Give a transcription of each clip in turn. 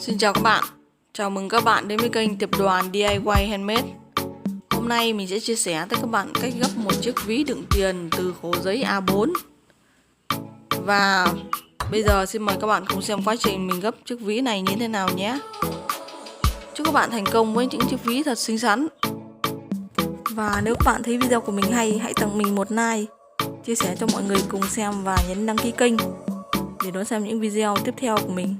Xin chào các bạn, chào mừng các bạn đến với kênh Tiệp Đoàn DIY Handmade. Hôm nay mình sẽ chia sẻ tới các bạn cách gấp một chiếc ví đựng tiền từ khổ giấy A4. Và bây giờ xin mời các bạn cùng xem quá trình mình gấp chiếc ví này như thế nào nhé. Chúc các bạn thành công với những chiếc ví thật xinh xắn. Và nếu các bạn thấy video của mình hay, hãy tặng mình một like, chia sẻ cho mọi người cùng xem và nhấn đăng ký kênh để đón xem những video tiếp theo của mình.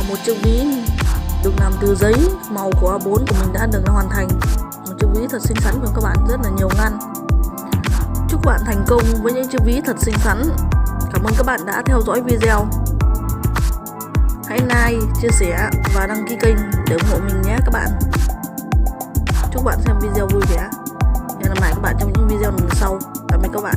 một chiếc ví được làm từ giấy màu của A4 của mình đã được hoàn thành. Một chiếc ví thật xinh xắn của các bạn, rất là nhiều ngăn. Chúc bạn thành công với những chiếc ví thật xinh xắn. Cảm ơn các bạn đã theo dõi video. Hãy like, chia sẻ và đăng ký kênh để ủng hộ mình nhé các bạn. Chúc bạn xem video vui vẻ. Hẹn gặp lại các bạn trong những video lần sau. Tạm biệt các bạn.